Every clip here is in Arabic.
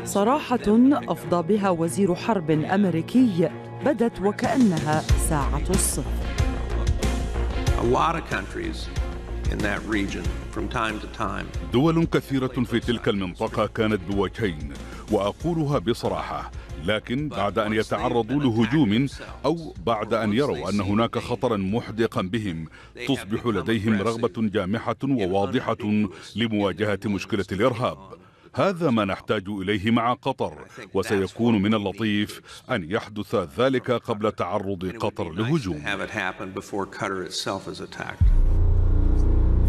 صراحة أفضى بها وزير حرب أمريكي بدت وكأنها ساعة الصفر. دول كثيرة في تلك المنطقة كانت بوجهين، وأقولها بصراحة، لكن بعد أن يتعرضوا لهجوم أو بعد أن يروا أن هناك خطرا محدقا بهم تصبح لديهم رغبة جامحة وواضحة لمواجهة مشكلة الإرهاب. هذا ما نحتاج إليه مع قطر، وسيكون من اللطيف أن يحدث ذلك قبل تعرض قطر لهجوم.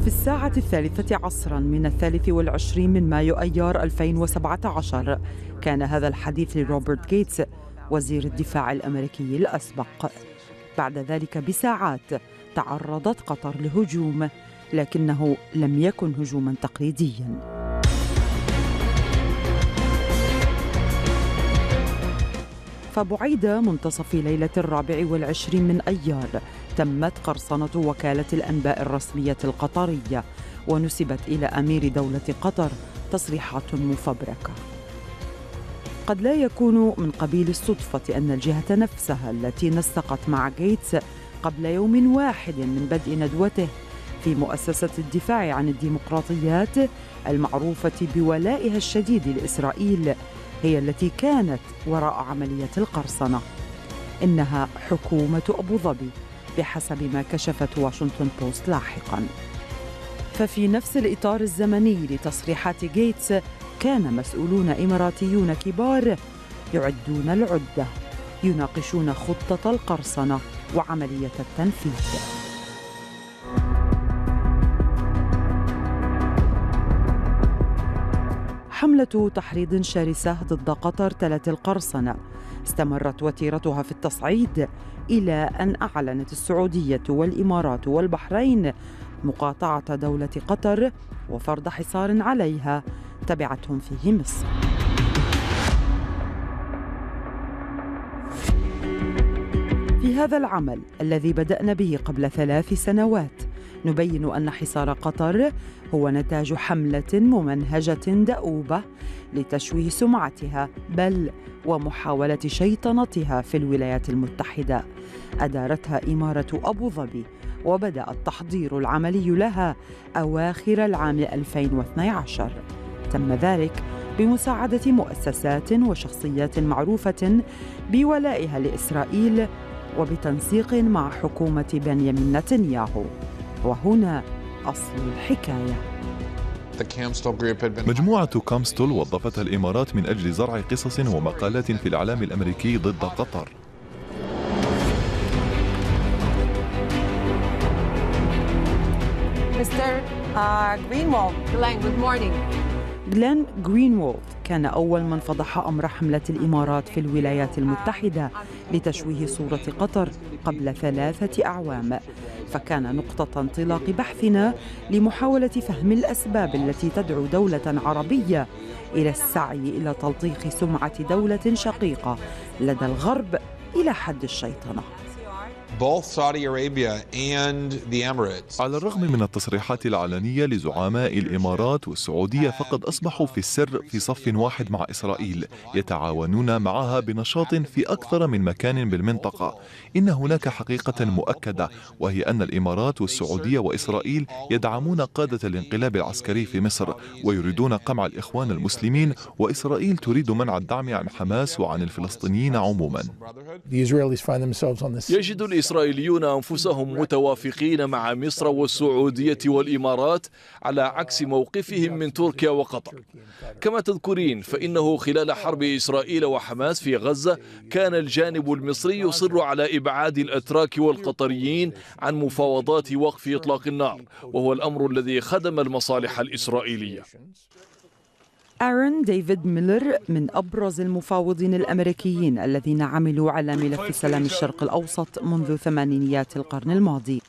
في الساعة 3 عصرا من 23 من مايو أيار 2017 كان هذا الحديث لروبرت غيتس وزير الدفاع الأمريكي الأسبق. بعد ذلك بساعات تعرضت قطر لهجوم، لكنه لم يكن هجوما تقليديا. فبعيد منتصف ليلة 24 من أيار تمت قرصنة وكالة الأنباء الرسمية القطرية، ونسبت إلى أمير دولة قطر تصريحات مفبركة. قد لا يكون من قبيل الصدفة أن الجهة نفسها التي نسقت مع غيتس قبل يوم واحد من بدء ندوته في مؤسسة الدفاع عن الديمقراطيات المعروفة بولائها الشديد لإسرائيل هي التي كانت وراء عملية القرصنة. إنها حكومة أبو ظبي بحسب ما كشفت واشنطن بوست لاحقاً. ففي نفس الإطار الزمني لتصريحات غيتس كان مسؤولون إماراتيون كبار يعدون العدة، يناقشون خطة القرصنة وعملية التنفيذ. حملة تحريض شرسة ضد قطر تلت القرصنة استمرت وتيرتها في التصعيد إلى أن أعلنت السعودية والإمارات والبحرين مقاطعة دولة قطر وفرض حصار عليها تبعتهم فيه مصر. في هذا العمل الذي بدأنا به قبل 3 سنوات نبين أن حصار قطر هو نتاج حملة ممنهجة دؤوبة لتشويه سمعتها، بل ومحاولة شيطنتها في الولايات المتحدة أدارتها إمارة أبو ظبي، وبدأ التحضير العملي لها أواخر العام 2012. تم ذلك بمساعدة مؤسسات وشخصيات معروفة بولائها لإسرائيل وبتنسيق مع حكومة بنيامين نتنياهو. وهنا أصل الحكاية. مجموعة كامستول وظفتها الإمارات من أجل زرع قصص ومقالات في الإعلام الأمريكي ضد قطر. غلين غرينوالد كان أول من فضح أمر حملة الإمارات في الولايات المتحدة لتشويه صورة قطر قبل 3 أعوام، فكان نقطة انطلاق بحثنا لمحاولة فهم الأسباب التي تدعو دولة عربية إلى السعي إلى تلطيخ سمعة دولة شقيقة لدى الغرب إلى حد الشيطنة. على الرغم من التصريحات العلنية لزعماء الإمارات والسعودية، فقد أصبحوا في السر في صف واحد مع إسرائيل، يتعاونون معها بنشاط في أكثر من مكان بالمنطقة. إن هناك حقيقة مؤكدة، وهي أن الإمارات والسعودية وإسرائيل يدعمون قادة الانقلاب العسكري في مصر ويريدون قمع الإخوان المسلمين، وإسرائيل تريد منع الدعم عن حماس وعن الفلسطينيين عموما. يجد الإسرائيليون أنفسهم متوافقين مع مصر والسعودية والإمارات على عكس موقفهم من تركيا وقطر. كما تذكرين فإنه خلال حرب إسرائيل وحماس في غزة كان الجانب المصري يصر على إبعاد الأتراك والقطريين عن مفاوضات وقف إطلاق النار، وهو الأمر الذي خدم المصالح الإسرائيلية. آرون ديفيد ميلر من أبرز المفاوضين الأمريكيين الذين عملوا على ملف سلام الشرق الأوسط منذ ثمانينيات القرن الماضي.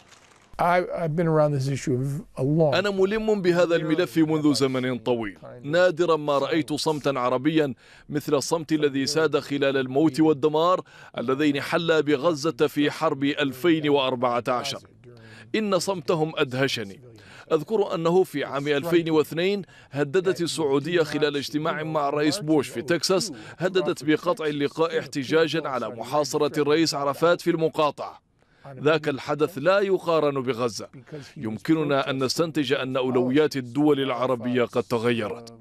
أنا ملم بهذا الملف منذ زمن طويل. نادرا ما رأيت صمتا عربيا مثل الصمت الذي ساد خلال الموت والدمار اللذين حلا بغزة في حرب 2014. إن صمتهم أدهشني. أذكر أنه في عام 2002 هددت السعودية خلال اجتماع مع الرئيس بوش في تكساس، هددت بقطع اللقاء احتجاجا على محاصرة الرئيس عرفات في المقاطعة. ذاك الحدث لا يقارن بغزة. يمكننا أن نستنتج أن أولويات الدول العربية قد تغيرت.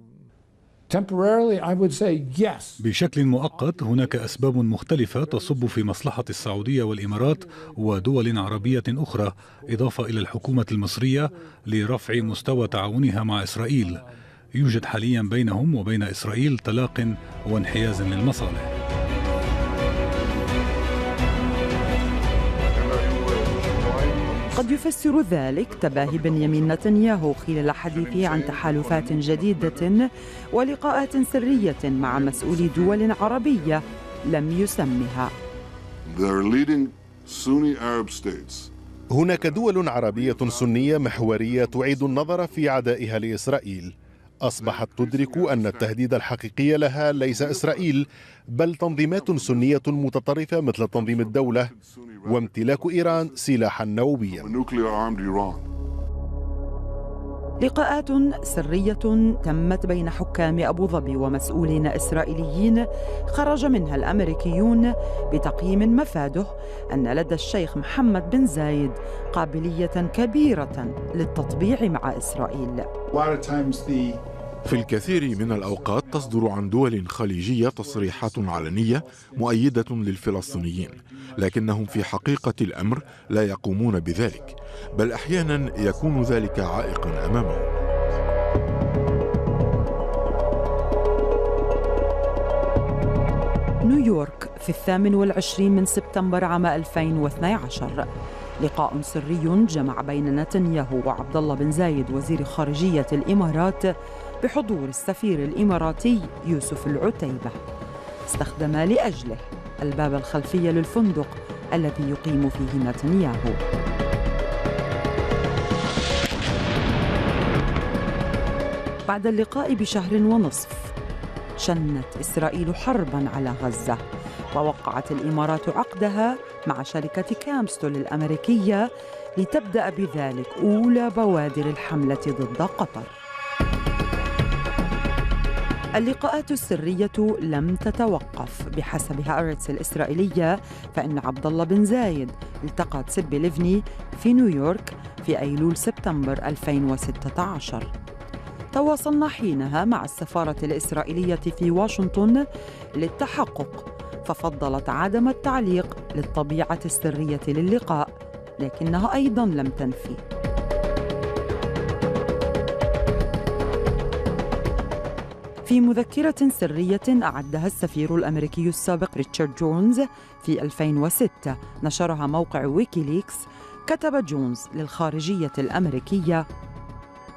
بشكل مؤقت هناك أسباب مختلفة تصب في مصلحة السعودية والإمارات ودول عربية أخرى، إضافة إلى الحكومة المصرية لرفع مستوى تعاونها مع إسرائيل. يوجد حاليا بينهم وبين إسرائيل تلاق وانحياز للمصالح. قد يفسر ذلك تباهي بنيامين نتنياهو خلال حديثه عن تحالفات جديدة ولقاءات سرية مع مسؤولي دول عربية لم يسمها. هناك دول عربية سنية محورية تعيد النظر في عدائها لإسرائيل. أصبحت تدرك أن التهديد الحقيقي لها ليس إسرائيل بل تنظيمات سنية متطرفة مثل تنظيم الدولة وامتلاك إيران سلاحا نوويا. لقاءات سرية تمت بين حكام أبو ظبي ومسؤولين إسرائيليين خرج منها الأمريكيون بتقييم مفاده أن لدى الشيخ محمد بن زايد قابلية كبيرة للتطبيع مع إسرائيل. في الكثير من الأوقات تصدر عن دول خليجية تصريحات علنية مؤيدة للفلسطينيين، لكنهم في حقيقة الأمر لا يقومون بذلك، بل أحيانا يكون ذلك عائقا أمامهم. نيويورك في 28 من سبتمبر عام 2012. لقاء سري جمع بين نتنياهو وعبد الله بن زايد وزير خارجية الإمارات بحضور السفير الإماراتي يوسف العتيبة. استخدم لأجله الباب الخلفي للفندق الذي يقيم فيه نتنياهو. بعد اللقاء بشهر ونصف شنت إسرائيل حرباً على غزة، ووقعت الإمارات عقدها مع شركة كامستول الأمريكية لتبدأ بذلك أولى بوادر الحملة ضد قطر. اللقاءات السرية لم تتوقف. بحسب هارتس الإسرائيلية فإن عبد الله بن زايد التقى تسبي ليفني في نيويورك في أيلول سبتمبر 2016. تواصلنا حينها مع السفارة الإسرائيلية في واشنطن للتحقق، ففضلت عدم التعليق للطبيعة السرية للقاء، لكنها أيضاً لم تنفي. في مذكرة سرية أعدها السفير الأمريكي السابق ريتشارد جونز في 2006 نشرها موقع ويكيليكس، كتب جونز للخارجية الأمريكية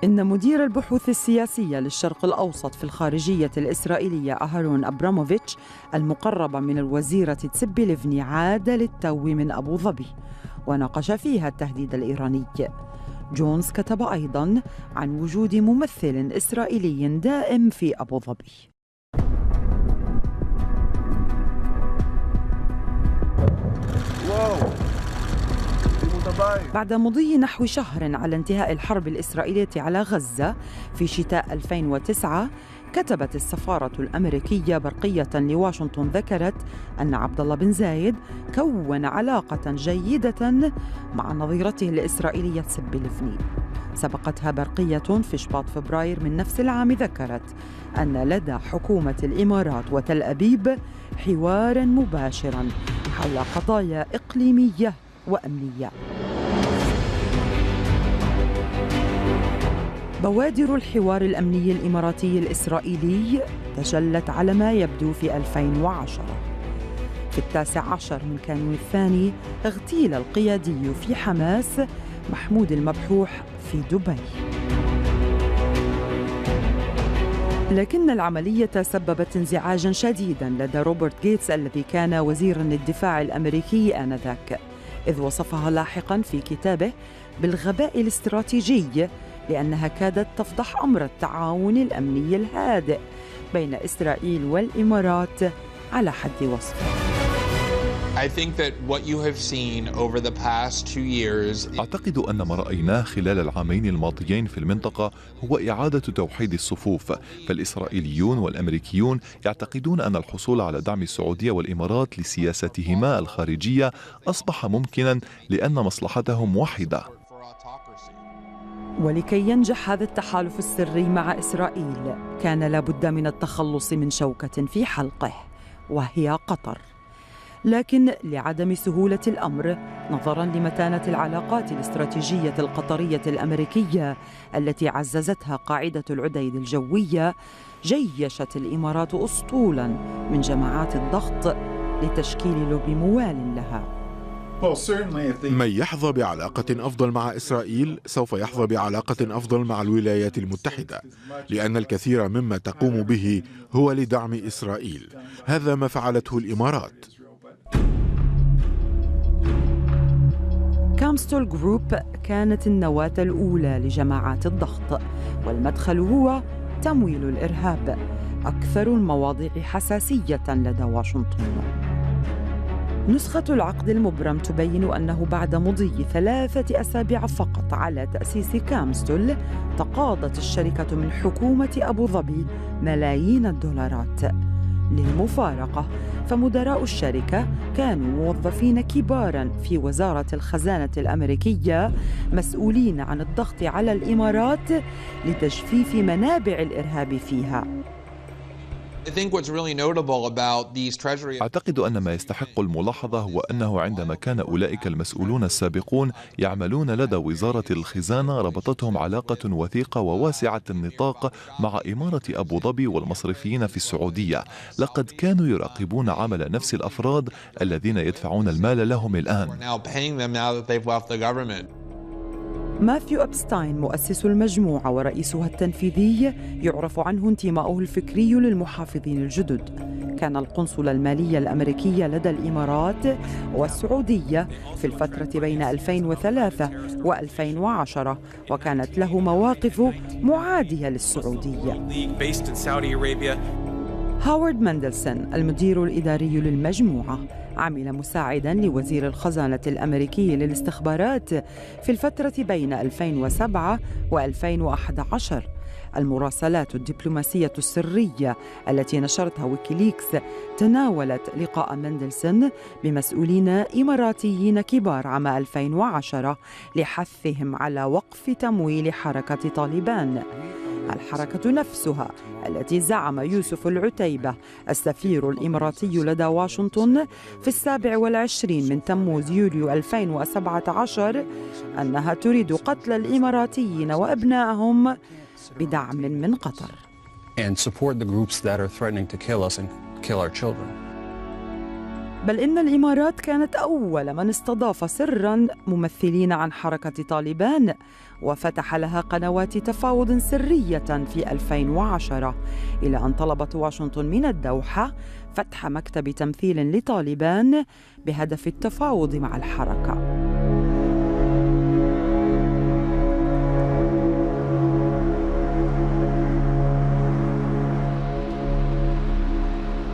إن مدير البحوث السياسية للشرق الأوسط في الخارجية الإسرائيلية أهرون أبراموفيتش المقرب من الوزيرة تسبي ليفني عاد للتو من أبو ظبي وناقش فيها التهديد الإيراني. جونز كتب أيضاً عن وجود ممثل إسرائيلي دائم في أبو ظبي. بعد مضي نحو شهر على انتهاء الحرب الإسرائيلية على غزة في شتاء 2009 كتبت السفارة الأمريكية برقية لواشنطن ذكرت أن عبد الله بن زايد كون علاقة جيدة مع نظيرته الإسرائيلية تسبي ليفني. سبقتها برقية في شباط فبراير من نفس العام ذكرت أن لدى حكومة الإمارات وتل أبيب حوارا مباشرا حول قضايا إقليمية وأمنية. بوادر الحوار الأمني الإماراتي الإسرائيلي تجلت على ما يبدو في 2010. في 19 من كانون الثاني اغتيل القيادي في حماس محمود المبحوح في دبي. لكن العملية سببت انزعاجاً شديداً لدى روبرت غيتس الذي كان وزيراً للدفاع الأمريكي آنذاك، إذ وصفها لاحقاً في كتابه بالغباء الاستراتيجي لأنها كادت تفضح أمر التعاون الأمني الهادئ بين إسرائيل والإمارات على حد وصفه. أعتقد أن ما رأيناه خلال العامين الماضيين في المنطقة هو إعادة توحيد الصفوف، فالإسرائيليون والأمريكيون يعتقدون أن الحصول على دعم السعودية والإمارات لسياستهما الخارجية أصبح ممكنا لأن مصلحتهم واحدة. ولكي ينجح هذا التحالف السري مع إسرائيل كان لابد من التخلص من شوكة في حلقه، وهي قطر. لكن لعدم سهولة الأمر نظراً لمتانة العلاقات الاستراتيجية القطرية الأمريكية التي عززتها قاعدة العديد الجوية، جيشت الإمارات أسطولاً من جماعات الضغط لتشكيل لوبي موال لها. من يحظى بعلاقة أفضل مع إسرائيل سوف يحظى بعلاقة أفضل مع الولايات المتحدة، لأن الكثير مما تقوم به هو لدعم إسرائيل. هذا ما فعلته الإمارات. كامستول جروب كانت النواة الأولى لجماعات الضغط، والمدخل هو تمويل الإرهاب، أكثر المواضيع حساسية لدى واشنطن. نسخة العقد المبرم تبين أنه بعد مضي 3 أسابيع فقط على تأسيس كامستول تقاضت الشركة من حكومة أبو ظبي ملايين الدولارات. للمفارقة فمدراء الشركة كانوا موظفين كباراً في وزارة الخزانة الأمريكية مسؤولين عن الضغط على الإمارات لتجفيف منابع الإرهاب فيها. أعتقد أن ما يستحق الملاحظة هو أنه عندما كان أولئك المسؤولون السابقون يعملون لدى وزارة الخزانة ربطتهم علاقة وثيقة وواسعة النطاق مع إمارة أبو ظبي والمصرفيين في السعودية. لقد كانوا يراقبون عمل نفس الأفراد الذين يدفعون المال لهم الآن. ماثيو أبستاين مؤسس المجموعة ورئيسها التنفيذي يعرف عنه انتماؤه الفكري للمحافظين الجدد. كان القنصل المالي الأمريكي لدى الإمارات والسعودية في الفترة بين 2003 و2010، وكانت له مواقف معادية للسعودية. هاورد مندلسون المدير الإداري للمجموعة عمل مساعداً لوزير الخزانة الأمريكي للاستخبارات في الفترة بين 2007 و2011. المراسلات الدبلوماسية السرية التي نشرتها ويكيليكس تناولت لقاء مندلسون بمسؤولين إماراتيين كبار عام 2010 لحثهم على وقف تمويل حركة طالبان. الحركة نفسها التي زعم يوسف العتيبة السفير الإماراتي لدى واشنطن في 27 من تموز يوليو 2017 أنها تريد قتل الإماراتيين وأبنائهم بدعم من قطر. بل إن الإمارات كانت أول من استضاف سراً ممثلين عن حركة طالبان، وفتح لها قنوات تفاوض سرية في 2010، إلى أن طلبت واشنطن من الدوحة فتح مكتب تمثيل لطالبان بهدف التفاوض مع الحركة.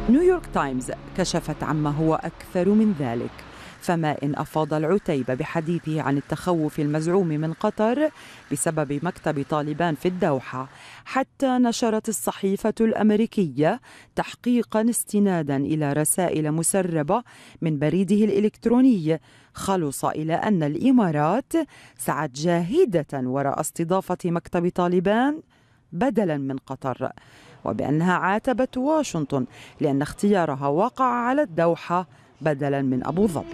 نيويورك تايمز كشفت عما هو أكثر من ذلك، فما إن أفاض العتيبة بحديثه عن التخوف المزعوم من قطر بسبب مكتب طالبان في الدوحة، حتى نشرت الصحيفة الأمريكية تحقيقاً استناداً إلى رسائل مسربة من بريده الإلكتروني خلص إلى أن الإمارات سعت جاهدة وراء استضافة مكتب طالبان بدلاً من قطر، وبأنها عاتبت واشنطن لأن اختيارها وقع على الدوحة بدلاً من أبو ظبي.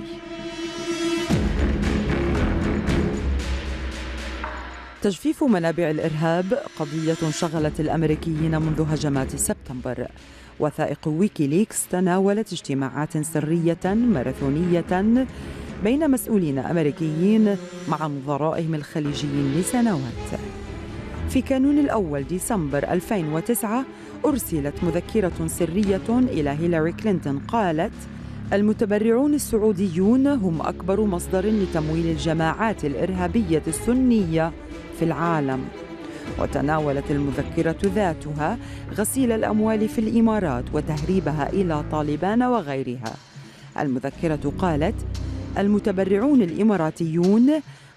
تجفيف منابع الإرهاب قضية شغلت الأمريكيين منذ هجمات سبتمبر. وثائق ويكيليكس تناولت اجتماعات سرية ماراثونية بين مسؤولين أمريكيين مع نظرائهم الخليجيين لسنوات. في كانون الأول ديسمبر 2009 أرسلت مذكرة سرية إلى هيلاري كلينتون قالت: المتبرعون السعوديون هم أكبر مصدر لتمويل الجماعات الإرهابية السنية في العالم. وتناولت المذكرة ذاتها غسيل الأموال في الإمارات وتهريبها إلى طالبان وغيرها. المذكرة قالت: المتبرعون الإماراتيون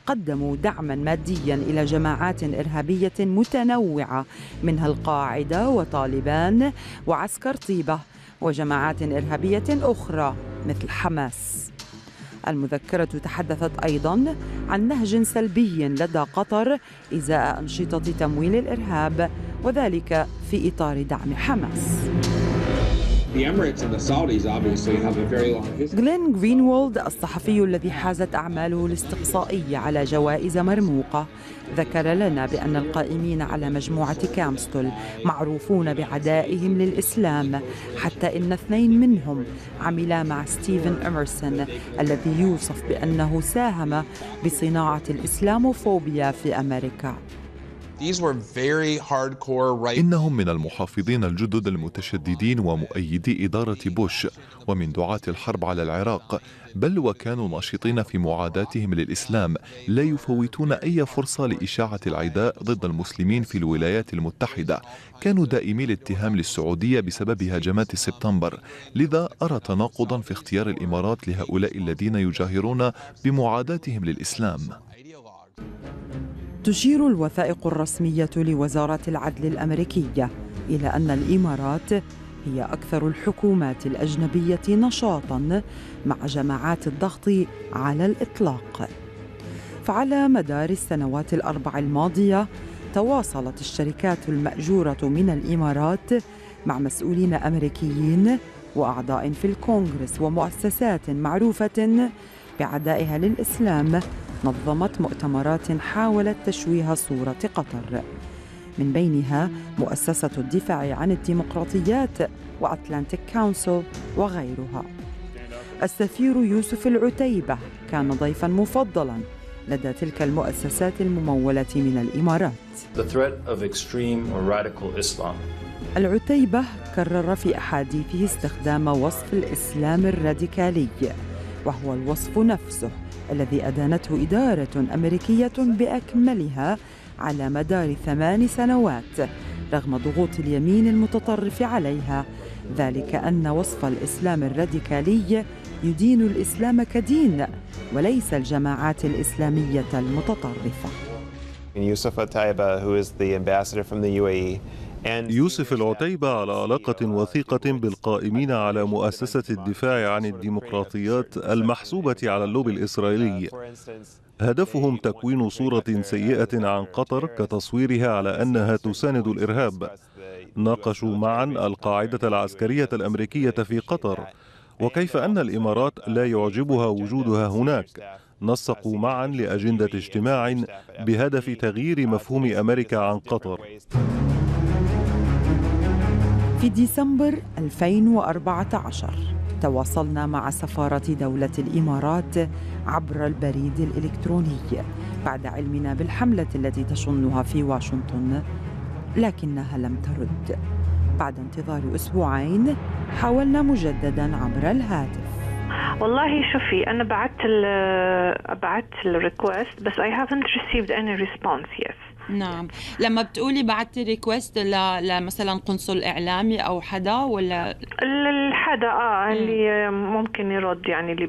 قدموا دعماً مادياً إلى جماعات إرهابية متنوعة منها القاعدة وطالبان وعسكر طيبة وجماعات إرهابية أخرى مثل حماس. المذكرة تحدثت أيضاً عن نهج سلبي لدى قطر إزاء أنشطة تمويل الإرهاب، وذلك في إطار دعم حماس. غلين غرينوولد الصحفي الذي حازت أعماله الاستقصائية على جوائز مرموقة ذكر لنا بأن القائمين على مجموعة كامستول معروفون بعدائهم للإسلام، حتى إن 2 منهم عملا مع ستيفن إمرسون الذي يوصف بأنه ساهم بصناعة الإسلاموفوبيا في أمريكا. إنهم من المحافظين الجدد المتشددين ومؤيدي إدارة بوش ومن دعاة الحرب على العراق، بل وكانوا ناشطين في معاداتهم للإسلام، لا يفوتون أي فرصة لإشاعة العداء ضد المسلمين في الولايات المتحدة. كانوا دائمي الاتهام للسعودية بسبب هجمات سبتمبر، لذا أرى تناقضا في اختيار الإمارات لهؤلاء الذين يجاهرون بمعاداتهم للإسلام. تشير الوثائق الرسمية لوزارة العدل الأمريكية إلى أن الإمارات هي أكثر الحكومات الأجنبية نشاطاً مع جماعات الضغط على الإطلاق. فعلى مدار السنوات ال4 الماضية تواصلت الشركات المأجورة من الإمارات مع مسؤولين أمريكيين وأعضاء في الكونغرس ومؤسسات معروفة بعدائها للإسلام، نظمت مؤتمرات حاولت تشويه صورة قطر، من بينها مؤسسة الدفاع عن الديمقراطيات وأتلانتيك كونسل وغيرها. السفير يوسف العتيبة كان ضيفاً مفضلاً لدى تلك المؤسسات الممولة من الإمارات. العتيبة كرر في أحاديثه استخدام وصف الإسلام الراديكالي، وهو الوصف نفسه الذي أدانته إدارة أمريكية بأكملها على مدار 8 سنوات رغم ضغوط اليمين المتطرف عليها، ذلك أن وصف الإسلام الراديكالي يدين الإسلام كدين وليس الجماعات الإسلامية المتطرفة. يوسف العتيبة على علاقة وثيقة بالقائمين على مؤسسة الدفاع عن الديمقراطيات المحسوبة على اللوبي الإسرائيلي. هدفهم تكوين صورة سيئة عن قطر كتصويرها على أنها تساند الإرهاب. ناقشوا معا القاعدة العسكرية الأمريكية في قطر وكيف أن الإمارات لا يعجبها وجودها هناك. نسقوا معا لأجندة اجتماع بهدف تغيير مفهوم أمريكا عن قطر. في ديسمبر 2014 تواصلنا مع سفارة دولة الإمارات عبر البريد الإلكتروني بعد علمنا بالحملة التي تشنها في واشنطن، لكنها لم ترد. بعد انتظار 2 أسبوع حاولنا مجددا عبر الهاتف. والله شوفي أنا بعت الريكوست بس I haven't received any response yet. نعم، لما بتقولي بعتي ريكوست لمثلا قنصل إعلامي أو حدا ولا الحدا اللي ممكن يرد، يعني اللي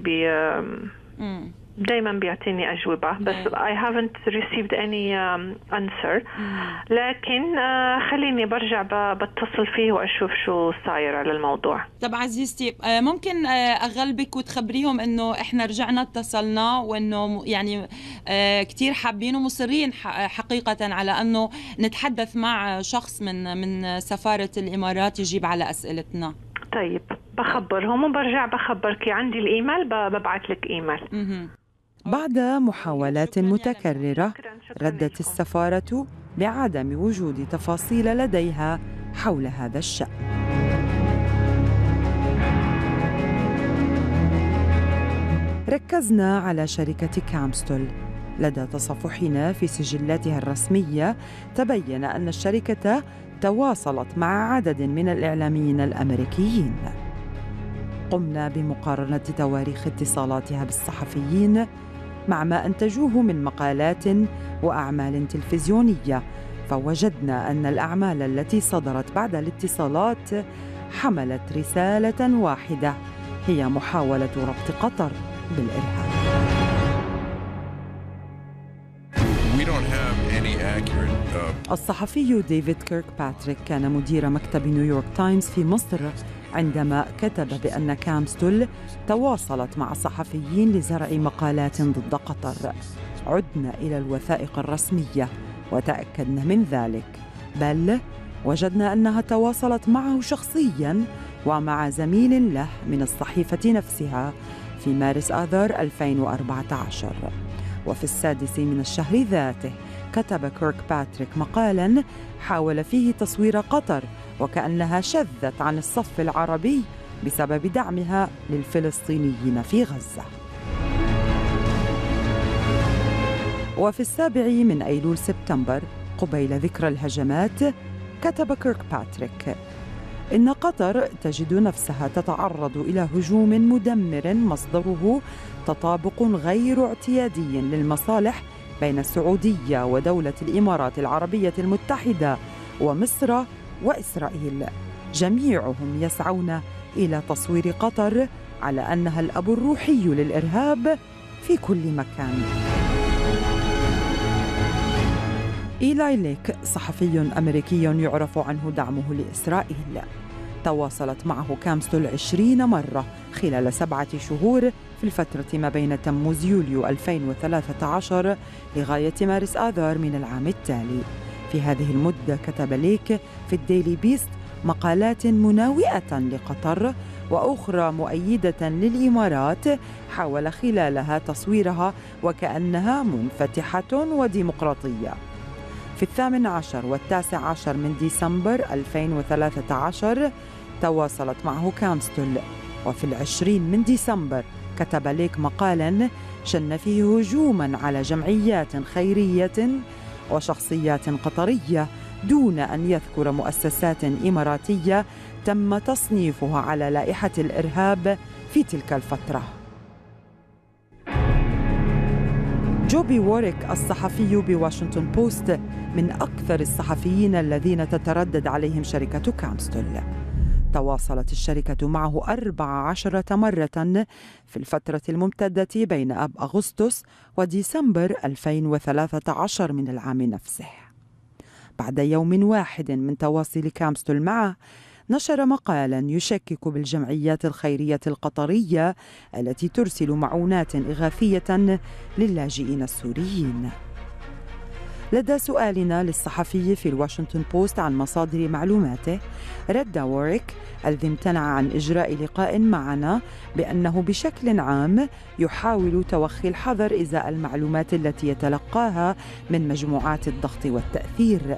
دايما بيعطيني أجوبة، بس I haven't received any answer. لكن خليني برجع بتصل فيه وأشوف شو صاير على الموضوع. طب عزيزتي ممكن أغلبك وتخبريهم إنه إحنا رجعنا اتصلنا وإنه يعني كتير حابين ومصرين حقيقة على إنه نتحدث مع شخص من سفارة الإمارات يجيب على أسئلتنا. طيب بخبرهم وبرجع بخبرك. عندي الإيميل ببعث لك إيميل. بعد محاولات متكررة ردت السفارة بعدم وجود تفاصيل لديها حول هذا الشأن. ركزنا على شركة كامستول. لدى تصفحنا في سجلاتها الرسمية تبين أن الشركة تواصلت مع عدد من الإعلاميين الأمريكيين. قمنا بمقارنة تواريخ اتصالاتها بالصحفيين مع ما أنتجوه من مقالات وأعمال تلفزيونية، فوجدنا أن الأعمال التي صدرت بعد الاتصالات حملت رسالة واحدة، هي محاولة ربط قطر بالإرهاب. الصحفي ديفيد كيركباتريك كان مدير مكتب نيويورك تايمز في مصر عندما كتب بأن كامستول تواصلت مع صحفيين لزرع مقالات ضد قطر. عدنا إلى الوثائق الرسمية وتأكدنا من ذلك، بل وجدنا أنها تواصلت معه شخصياً ومع زميل له من الصحيفة نفسها في مارس آذار 2014. وفي 6 من الشهر ذاته كتب كيركباتريك مقالاً حاول فيه تصوير قطر وكأنها شذت عن الصف العربي بسبب دعمها للفلسطينيين في غزة. وفي 7 من أيلول سبتمبر قبيل ذكرى الهجمات كتب كيركباتريك إن قطر تجد نفسها تتعرض إلى هجوم مدمر مصدره تطابق غير اعتيادي للمصالح بين السعودية ودولة الإمارات العربية المتحدة ومصر وإسرائيل، جميعهم يسعون إلى تصوير قطر على أنها الأب الروحي للإرهاب في كل مكان. إيلاي ليك صحفي أمريكي يعرف عنه دعمه لإسرائيل، تواصلت معه كامستول 20 مرة خلال 7 شهور في الفترة ما بين تموز يوليو 2013 لغاية مارس آذار من العام التالي. في هذه المدة كتب ليك في الديلي بيست مقالات مناوئة لقطر وأخرى مؤيدة للإمارات حاول خلالها تصويرها وكأنها منفتحة وديمقراطية. في 18 و19 من ديسمبر 2013 تواصلت معه كامستول، وفي 20 من ديسمبر كتب ليك مقالاً شن فيه هجوماً على جمعيات خيرية وشخصيات قطرية دون أن يذكر مؤسسات إماراتية تم تصنيفها على لائحة الإرهاب في تلك الفترة. جوبي ووريك الصحفي بواشنطن بوست من أكثر الصحفيين الذين تتردد عليهم شركة كامستول. تواصلت الشركة معه 14 مرة في الفترة الممتدة بين آب أغسطس وديسمبر 2013 من العام نفسه. بعد يوم واحد من تواصل كامستول معه نشر مقالا يشكك بالجمعيات الخيرية القطرية التي ترسل معونات إغاثية للاجئين السوريين. لدى سؤالنا للصحفي في الواشنطن بوست عن مصادر معلوماته، رد ووريك الذي امتنع عن إجراء لقاء معنا بأنه بشكل عام يحاول توخي الحذر إزاء المعلومات التي يتلقاها من مجموعات الضغط والتأثير،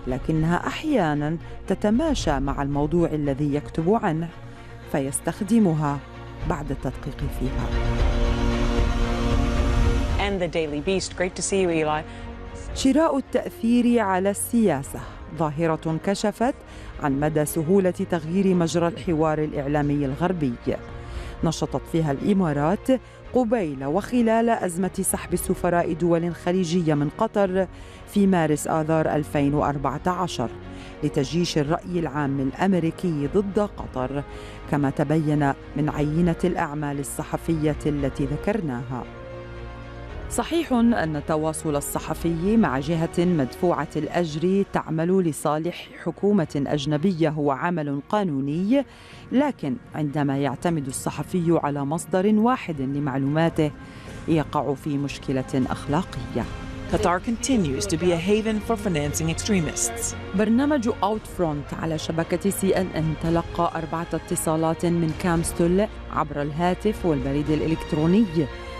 لكنها أحياناً تتماشى مع الموضوع الذي يكتب عنه فيستخدمها بعد التدقيق فيها. And the Daily Beast. Great to see you, Eli. شراء التأثير على السياسة ظاهرة كشفت عن مدى سهولة تغيير مجرى الحوار الإعلامي الغربي. نشطت فيها الإمارات قبيل وخلال أزمة سحب سفراء دول خليجية من قطر في مارس آذار 2014 لتجيش الرأي العام الأمريكي ضد قطر، كما تبين من عينة الأعمال الصحفية التي ذكرناها. صحيح أن تواصل الصحفي مع جهة مدفوعة الأجر تعمل لصالح حكومة أجنبية هو عمل قانوني، لكن عندما يعتمد الصحفي على مصدر واحد لمعلوماته يقع في مشكلة أخلاقية. Qatar continues to be a haven for financing extremists. برنامج Outfront على شبكة CNN تلقى 4 اتصالات من كامستول عبر الهاتف والبريد الإلكتروني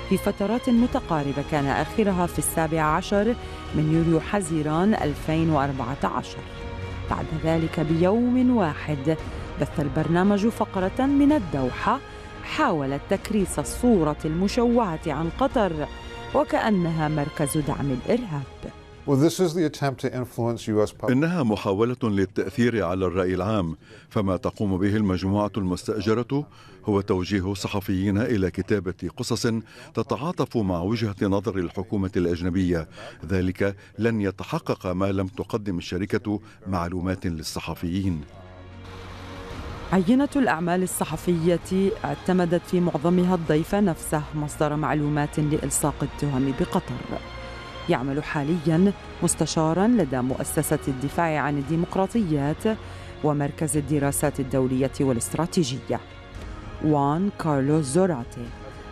في فترات متقاربة، كان آخرها في 17 من يوليو حزيران 2014. بعد ذلك بيوم واحد بث البرنامج فقرة من الدوحة حاولت تكريس الصورة المشوهة عن قطر وكأنها مركز دعم الإرهاب. إنها محاولة للتأثير على الرأي العام، فما تقوم به المجموعة المستأجرة هو توجيه صحفيين إلى كتابة قصص تتعاطف مع وجهة نظر الحكومة الأجنبية. ذلك لن يتحقق ما لم تقدم الشركة معلومات للصحفيين. عينة الأعمال الصحفية اعتمدت في معظمها الضيف نفسه مصدر معلومات لإلصاق التهم بقطر. يعمل حالياً مستشاراً لدى مؤسسة الدفاع عن الديمقراطيات ومركز الدراسات الدولية والاستراتيجية. وان كارلوس زوراتي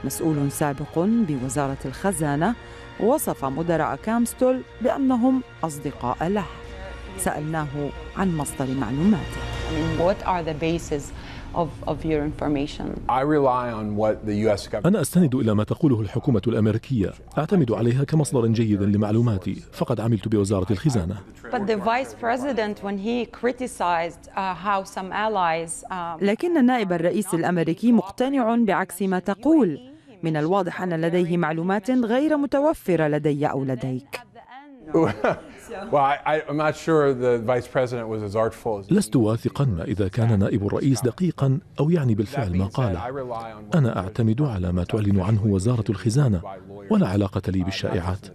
مسؤول سابق بوزارة الخزانة وصف مدراء كامستول بأنهم أصدقاء له. سألناه عن مصدر معلوماته. What are the bases of your information? أنا أستند إلى ما تقوله الحكومة الأمريكية، أعتمد عليها كمصدر جيد لمعلوماتي، فقد عملت بوزارة الخزانة. But the vice president when he criticized how some allies لكن النائب الرئيس الأمريكي مقتنع بعكس ما تقول. من الواضح أن لديه معلومات غير متوفرة لدي أو لديك. لست واثقا إذا كان نائب الرئيس دقيقا أو يعني بالفعل ما قال. أنا أعتمد على ما تعلن عنه وزارة الخزانة ولا علاقة لي بالشائعات.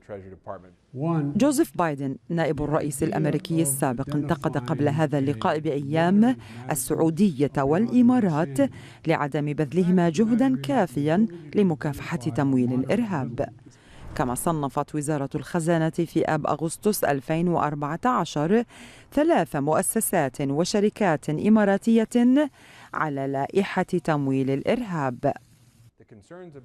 جوزيف بايدن نائب الرئيس الأمريكي السابق انتقد قبل هذا اللقاء بأيام السعودية والإمارات لعدم بذلهما جهدا كافيا لمكافحة تمويل الإرهاب. كما صنفت وزارة الخزانة في آب أغسطس 2014 3 مؤسسات وشركات إماراتية على لائحة تمويل الإرهاب.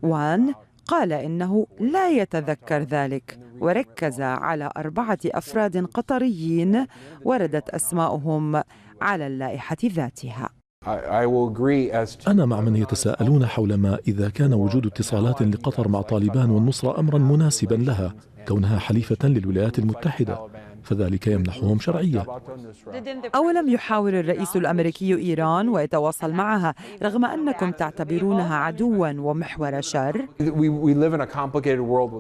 وان قال إنه لا يتذكر ذلك، وركز على 4 أفراد قطريين وردت أسماؤهم على اللائحة ذاتها. أنا مع من يتساءلون حول ما إذا كان وجود اتصالات لقطر مع طالبان والنصرة أمرا مناسبا لها كونها حليفة للولايات المتحدة، فذلك يمنحهم شرعية. أولم يحاول الرئيس الأمريكي إيران ويتواصل معها رغم أنكم تعتبرونها عدوا ومحور شر؟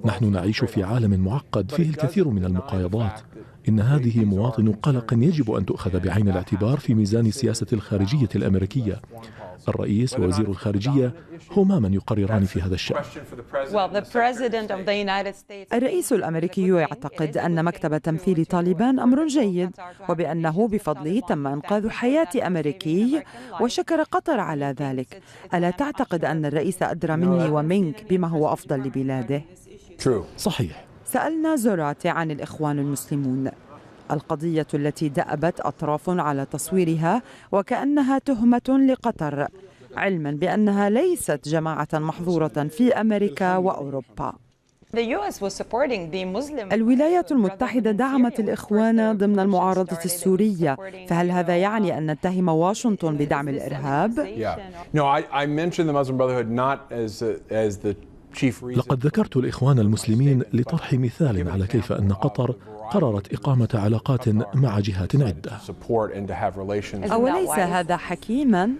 نحن نعيش في عالم معقد فيه الكثير من المقايضات. إن هذه مواطن قلق يجب أن تؤخذ بعين الاعتبار في ميزان سياسة الخارجية الأمريكية. الرئيس ووزير الخارجية هما من يقرران في هذا الشأن. الرئيس الأمريكي يعتقد أن مكتب تمثيل طالبان أمر جيد وبأنه بفضله تم إنقاذ حياة أمريكي، وشكر قطر على ذلك. ألا تعتقد أن الرئيس أدرى مني ومنك بما هو أفضل لبلاده؟ صحيح. سألنا زوراتي عن الإخوان المسلمون، القضية التي دأبت أطراف على تصويرها وكأنها تهمة لقطر، علما بأنها ليست جماعة محظورة في أمريكا وأوروبا. الولايات المتحدة دعمت الإخوان ضمن المعارضة السورية، فهل هذا يعني أن نتهم واشنطن بدعم الإرهاب؟ لقد ذكرت الإخوان المسلمين لطرح مثال على كيف أن قطر قررت إقامة علاقات مع جهات عدة. أوليس هذا حكيما؟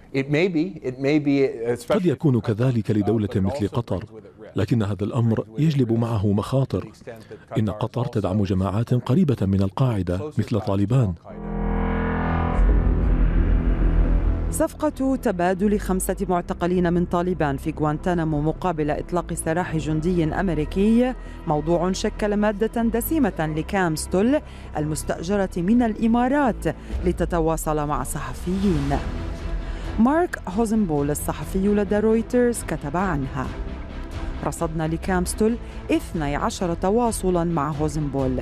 قد يكون كذلك لدولة مثل قطر، لكن هذا الأمر يجلب معه مخاطر. إن قطر تدعم جماعات قريبة من القاعدة مثل طالبان. صفقة تبادل 5 معتقلين من طالبان في غوانتانامو مقابل إطلاق سراح جندي أمريكي موضوع شكل مادة دسيمة لكامستول المستأجرة من الإمارات لتتواصل مع صحفيين. مارك هوزنبول الصحفي لدى رويترز كتب عنها. رصدنا لكامستول 12 تواصلاً مع هوزنبول.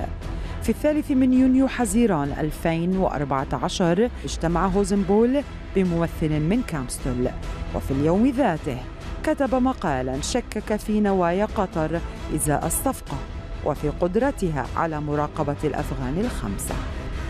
في 3 يونيو حزيران 2014 اجتمع هوزنبول بممثل من كامستول، وفي اليوم ذاته كتب مقالاً شكك في نوايا قطر إزاء الصفقة وفي قدرتها على مراقبة الأفغان ال5.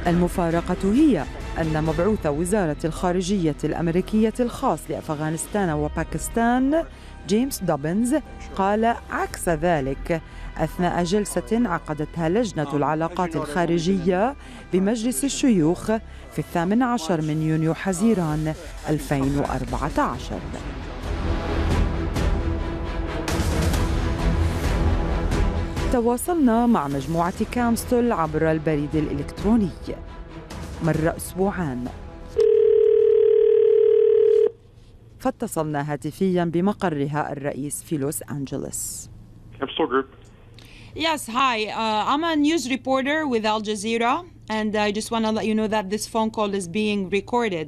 المفارقة هي أن مبعوث وزارة الخارجية الأمريكية الخاص لأفغانستان وباكستان جيمس دوبنز قال عكس ذلك أثناء جلسة عقدتها لجنة العلاقات الخارجية بمجلس الشيوخ في 18 يونيو حزيران 2014. تواصلنا مع مجموعة كامستول عبر البريد الإلكتروني. مر أسبوعان فاتصلنا هاتفيا بمقرها الرئيس في لوس أنجلوس. Capstol Group. Yes, hi. I'm a news reporter with Al Jazeera, and I just want to let you know that this phone call is being recorded.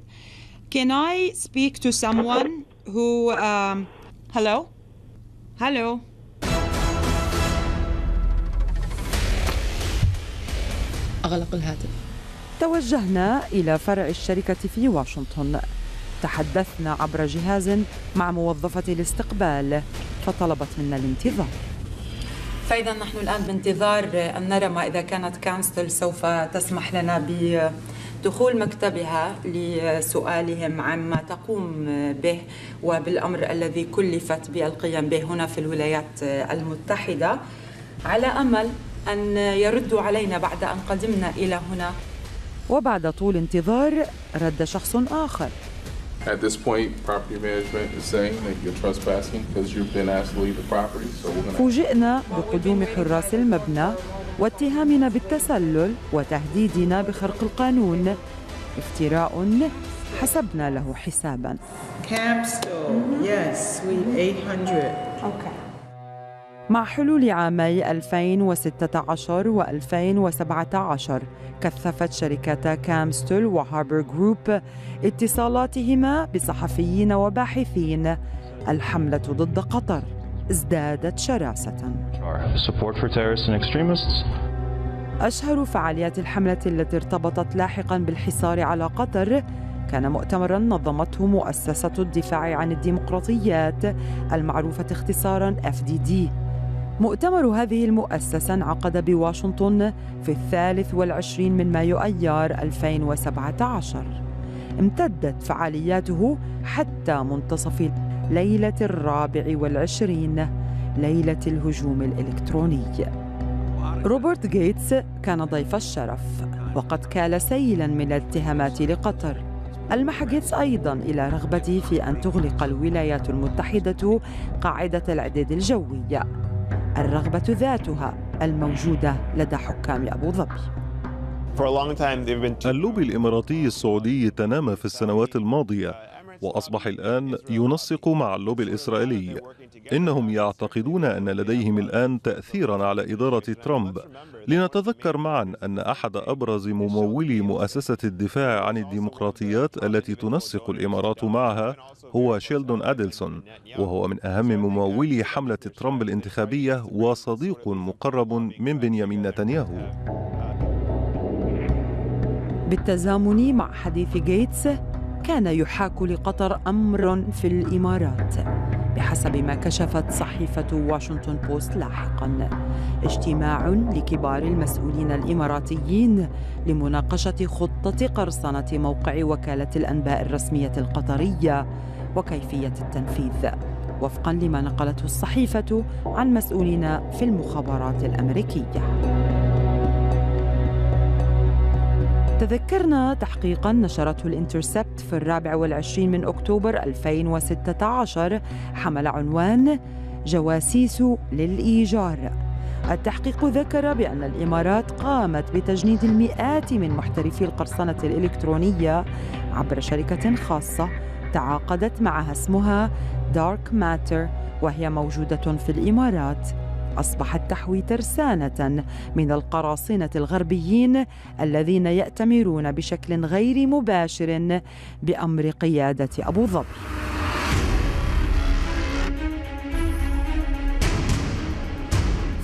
Can I speak to someone who hello? Hello? أغلق الهاتف. توجهنا إلى فرع الشركة في واشنطن. تحدثنا عبر جهاز مع موظفة الاستقبال فطلبت منا الانتظار. فإذا نحن الآن بانتظار أن نرى ما إذا كانت كانستل سوف تسمح لنا بدخول مكتبها لسؤالهم عما تقوم به وبالأمر الذي كلفت بالقيام به هنا في الولايات المتحدة، على أمل أن يردوا علينا بعد أن قدمنا إلى هنا. وبعد طول انتظار رد شخص آخر. At this point, property management is saying that you're trespassing because you've been asked to leave the property. So we're going to... فوجئنا بقدوم حراس المبنى واتهامنا بالتسلل وتهديدنا بخرق القانون. افتراء حسبنا له حسابا. Campstone, yes, suite 800. Okay. مع حلول عامي 2016 و2017 كثفت شركتا كامستل وهاربر جروب اتصالاتهما بصحفيين وباحثين. الحملة ضد قطر ازدادت شراسة. أشهر فعاليات الحملة التي ارتبطت لاحقاً بالحصار على قطر كان مؤتمراً نظمته مؤسسة الدفاع عن الديمقراطيات المعروفة اختصاراً FDD. مؤتمر هذه المؤسسة انعقد بواشنطن في 23 من مايو أيار 2017. امتدت فعالياته حتى منتصف ليلة 24 ليلة الهجوم الإلكتروني. روبرت غيتس كان ضيف الشرف وقد كال سيلاً من الاتهامات لقطر. ألمح غيتس أيضاً إلى رغبته في أن تغلق الولايات المتحدة قاعدة الإعداد الجوي، الرغبة ذاتها الموجودة لدى حكام أبو ظبي. اللوبي الإماراتي السعودي تنامى في السنوات الماضية وأصبح الآن ينسق مع اللوبي الإسرائيلي. إنهم يعتقدون أن لديهم الآن تأثيراً على إدارة ترامب. لنتذكر معاً أن أحد أبرز ممولي مؤسسة الدفاع عن الديمقراطيات التي تنسق الإمارات معها هو شيلدون أدلسون، وهو من أهم ممولي حملة ترامب الانتخابية وصديق مقرب من بنيامين نتنياهو. بالتزامن مع حديث غيتس كان يحاك لقطر أمر في الإمارات بحسب ما كشفت صحيفة واشنطن بوست لاحقاً. اجتماع لكبار المسؤولين الإماراتيين لمناقشة خطة قرصنة موقع وكالة الأنباء الرسمية القطرية وكيفية التنفيذ، وفقاً لما نقلته الصحيفة عن مسؤولين في المخابرات الأمريكية. تذكرنا تحقيقاً نشرته الانترسبت في 24 من أكتوبر 2016 حمل عنوان جواسيس للإيجار. التحقيق ذكر بأن الإمارات قامت بتجنيد المئات من محترفي القرصنة الإلكترونية عبر شركة خاصة تعاقدت معها اسمها دارك ماتر وهي موجودة في الإمارات. أصبحت تحوي ترسانة من القراصنة الغربيين الذين يأتمرون بشكل غير مباشر بأمر قيادة أبو ظبي.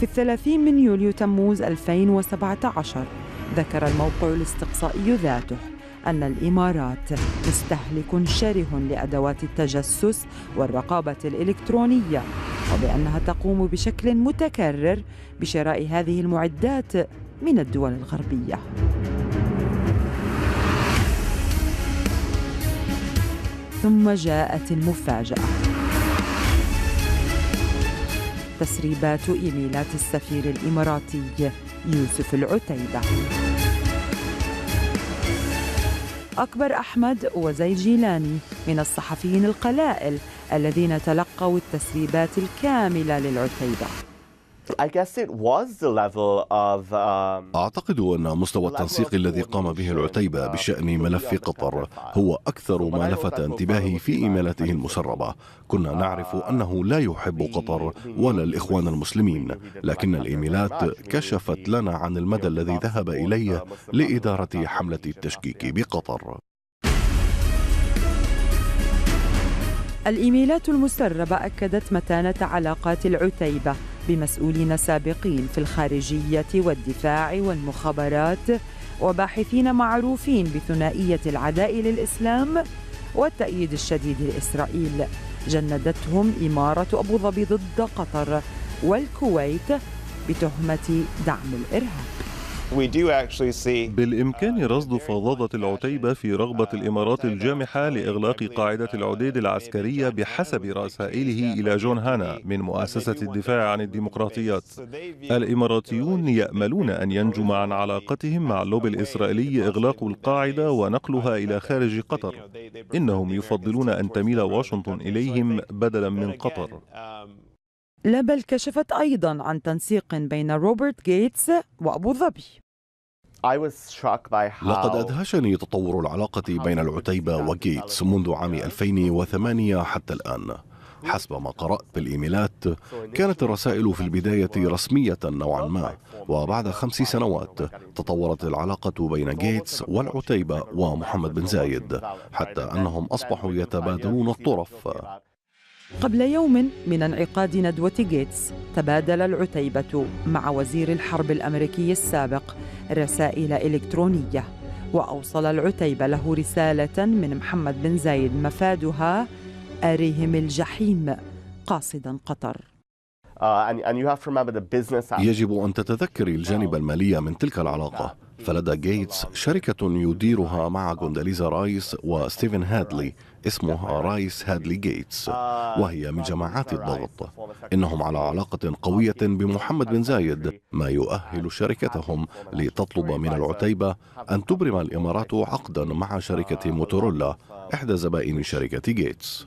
في 30 من يوليو تموز 2017 ذكر الموقع الاستقصائي ذاته أن الإمارات مستهلك شره لأدوات التجسس والرقابة الإلكترونية، وبأنها تقوم بشكل متكرر بشراء هذه المعدات من الدول الغربية. ثم جاءت المفاجأة: تسريبات إيميلات السفير الإماراتي يوسف العتيبة. أكبر أحمد وزيد جيلاني من الصحفيين القلائل الذين تلقوا التسريبات الكاملة للعتيبة. أعتقد أن مستوى التنسيق الذي قام به العتيبة بشأن ملف قطر هو أكثر ما لفت انتباهي في إيميلاته المسربة. كنا نعرف أنه لا يحب قطر ولا الإخوان المسلمين، لكن الإيميلات كشفت لنا عن المدى الذي ذهب إليه لإدارة حملة التشكيك بقطر. الإيميلات المسربة أكدت متانة علاقات العتيبة بمسؤولين سابقين في الخارجية والدفاع والمخابرات وباحثين معروفين بثنائية العداء للإسلام والتأييد الشديد لإسرائيل. جندتهم إمارة أبو ظبي ضد قطر والكويت بتهمة دعم الإرهاب. بالإمكان رصد فظاظة العتيبة في رغبة الإمارات الجامحة لإغلاق قاعدة العديد العسكرية بحسب رسائله إلى جون هانا من مؤسسة الدفاع عن الديمقراطيات. الإماراتيون يأملون أن ينجم عن علاقتهم مع اللوبي الإسرائيلي إغلاق القاعدة ونقلها إلى خارج قطر. إنهم يفضلون أن تميل واشنطن إليهم بدلا من قطر. لا بل كشفت أيضاً عن تنسيق بين روبرت غيتس وأبو ظبي. لقد أدهشني تطور العلاقة بين العتيبة وغيتس منذ عام 2008 حتى الآن. حسب ما قرأت بالإيميلات كانت الرسائل في البداية رسمية نوعا ما، وبعد 5 سنوات تطورت العلاقة بين غيتس والعتيبة ومحمد بن زايد حتى أنهم أصبحوا يتبادلون الطرف. قبل يوم من انعقاد ندوة غيتس تبادل العتيبة مع وزير الحرب الأمريكي السابق رسائل إلكترونية، وأوصل العتيبة له رسالة من محمد بن زايد مفادها أريهم الجحيم قاصدا قطر. يجب أن تتذكري الجانب المالي من تلك العلاقة، فلدى غيتس شركة يديرها مع غونداليزا رايس وستيفن هادلي اسمها رايس هادلي غيتس، وهي من جماعات الضغط. إنهم على علاقة قوية بمحمد بن زايد، ما يؤهل شركتهم لتطلب من العتيبة أن تبرم الإمارات عقدا مع شركة موتورولا إحدى زبائن شركة غيتس.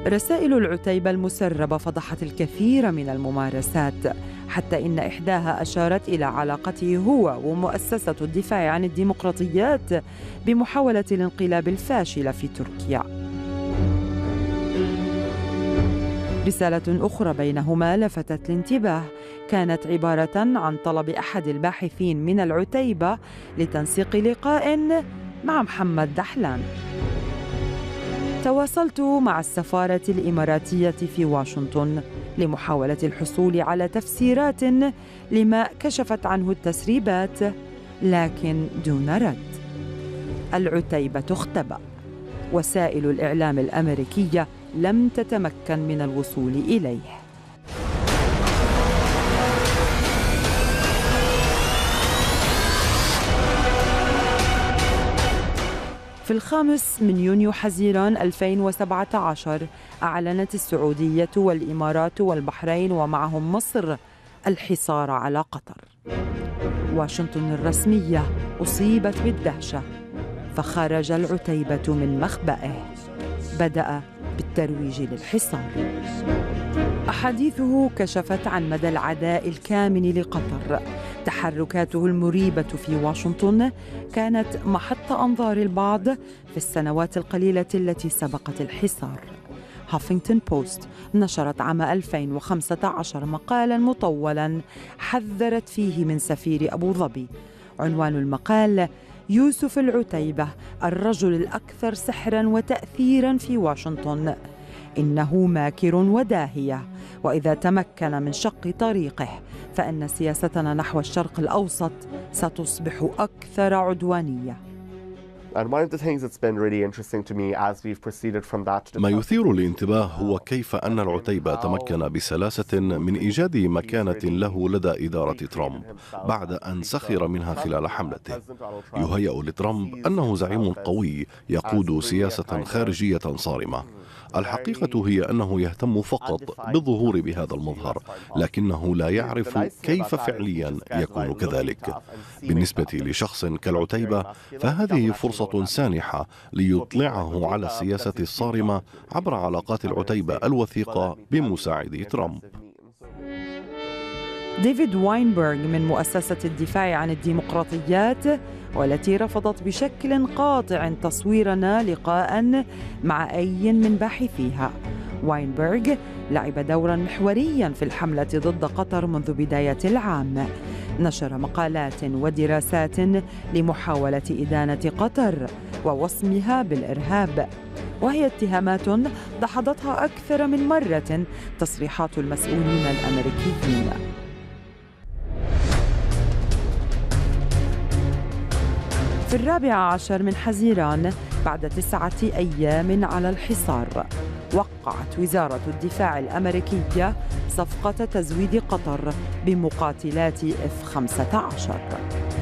رسائل العتيبة المسربة فضحت الكثير من الممارسات، حتى إن إحداها أشارت إلى علاقته هو ومؤسسة الدفاع عن الديمقراطيات بمحاولة الانقلاب الفاشلة في تركيا. رسالة أخرى بينهما لفتت الانتباه، كانت عبارة عن طلب أحد الباحثين من العتيبة لتنسيق لقاء مع محمد دحلان. تواصلت مع السفارة الإماراتية في واشنطن لمحاولة الحصول على تفسيرات لما كشفت عنه التسريبات، لكن دون رد. العتيبة اختبأ. وسائل الإعلام الأمريكية لم تتمكن من الوصول إليه. في 5 يونيو حزيران 2017 أعلنت السعودية والإمارات والبحرين ومعهم مصر الحصار على قطر. واشنطن الرسمية أصيبت بالدهشة، فخرج العتيبة من مخبئه. بدأ بالترويج للحصار. أحاديثه كشفت عن مدى العداء الكامن لقطر. تحركاته المريبة في واشنطن كانت محط أنظار البعض في السنوات القليلة التي سبقت الحصار. هافينغتون بوست نشرت عام 2015 مقالاً مطولاً حذرت فيه من سفير أبو ظبي. عنوان المقال: يوسف العتيبة الرجل الأكثر سحراً وتأثيراً في واشنطن. إنه ماكر وداهية، وإذا تمكن من شق طريقه فإن سياستنا نحو الشرق الأوسط ستصبح أكثر عدوانية. ما يثير الانتباه هو كيف أن العتيبة تمكن بسلاسة من إيجاد مكانة له لدى إدارة ترامب بعد أن سخر منها خلال حملته. يهيأ لترامب أنه زعيم قوي يقود سياسة خارجية صارمة. الحقيقة هي أنه يهتم فقط بالظهور بهذا المظهر، لكنه لا يعرف كيف فعليا يكون كذلك. بالنسبة لشخص كالعتيبة فهذه فرصة سانحة ليطلعه على السياسة الصارمة عبر علاقات العتيبة الوثيقة بمساعدي ترامب. ديفيد واينبرغ من مؤسسة الدفاع عن الديمقراطيات، والتي رفضت بشكل قاطع تصويرنا لقاء مع أي من باحثيها. واينبرغ لعب دورا محوريا في الحملة ضد قطر منذ بداية العام. نشر مقالات ودراسات لمحاولة إدانة قطر ووصمها بالإرهاب، وهي اتهامات دحضتها أكثر من مرة تصريحات المسؤولين الأمريكيين. في 14 من حزيران، بعد 9 أيام على الحصار، وقعت وزارة الدفاع الأمريكية صفقة تزويد قطر بمقاتلات F-15.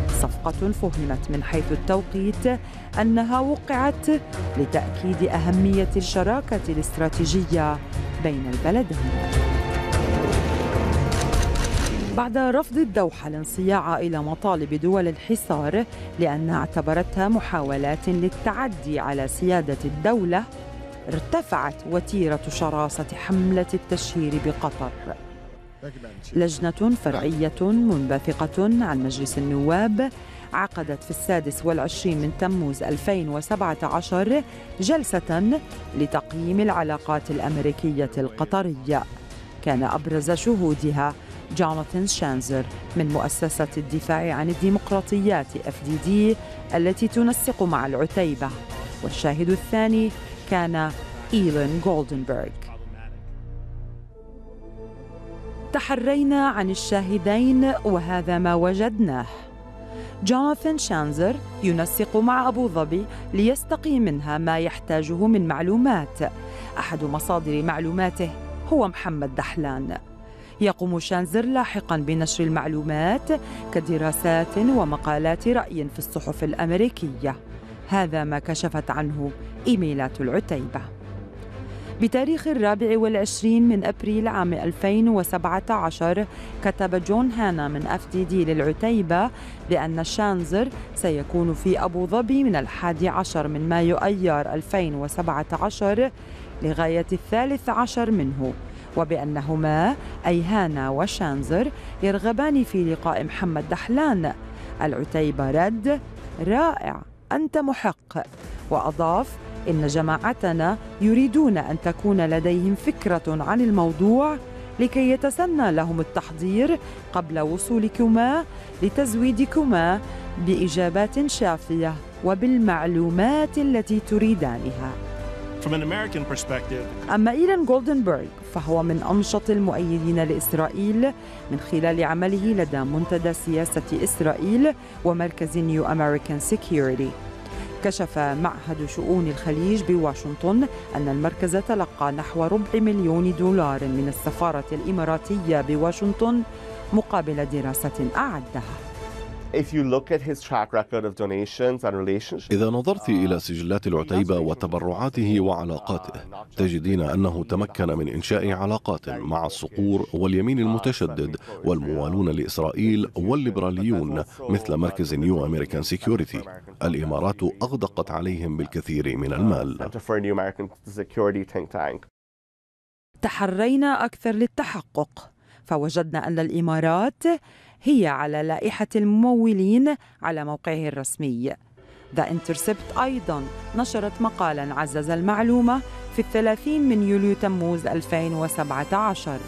صفقة فهمت من حيث التوقيت أنها وقعت لتأكيد أهمية الشراكة الاستراتيجية بين البلدين. بعد رفض الدوحة الانصياع إلى مطالب دول الحصار لأنها اعتبرتها محاولات للتعدي على سيادة الدولة، ارتفعت وتيرة شراسة حملة التشهير بقطر. لجنة فرعية منبثقة عن مجلس النواب عقدت في 26 من تموز 2017 جلسة لتقييم العلاقات الأمريكية القطرية. كان أبرز شهودها جوناثان شانزر من مؤسسة الدفاع عن الديمقراطيات FDD التي تنسق مع العتيبة، والشاهد الثاني كان إيلين جولدنبرغ. تحرينا عن الشاهدين وهذا ما وجدناه. جوناثان شانزر ينسق مع أبو ظبي ليستقي منها ما يحتاجه من معلومات. أحد مصادر معلوماته هو محمد دحلان. يقوم شانزر لاحقاً بنشر المعلومات كدراسات ومقالات رأي في الصحف الأمريكية. هذا ما كشفت عنه إيميلات العتيبة. بتاريخ 24 من أبريل عام 2017 كتب جون هانا من FDD للعتيبة بأن شانزر سيكون في أبو ظبي من 11 من مايو أيار 2017 لغاية 13 منه، وبأنهما أي هانا وشانزر يرغبان في لقاء محمد دحلان. العتيبة رد: رائع، أنت محق. وأضاف: إن جماعتنا يريدون أن تكون لديهم فكرة عن الموضوع لكي يتسنى لهم التحضير قبل وصولكما لتزويدكما بإجابات شافية وبالمعلومات التي تريدانها. أما إيلين جولدنبرغ فهو من أنشط المؤيدين لإسرائيل من خلال عمله لدى منتدى سياسة إسرائيل ومركز نيو أمريكان سيكيورتي. كشف معهد شؤون الخليج بواشنطن أن المركز تلقى نحو $250,000 من السفارة الإماراتية بواشنطن مقابل دراسة أعدها. إذا نظرت إلى سجلات العتيبة وتبرعاته وعلاقاته، تجدين أنه تمكن من إنشاء علاقات مع الصقور واليمين المتشدد والموالون لإسرائيل والليبراليون مثل مركز نيو أمريكان سيكيورتي. الإمارات أغدقت عليهم بالكثير من المال. تحرينا أكثر للتحقق، فوجدنا أن الإمارات هي على لائحة الممولين على موقعه الرسمي. The Intercept أيضاً نشرت مقالاً عزز المعلومة في 30 من يوليو تموز 2017.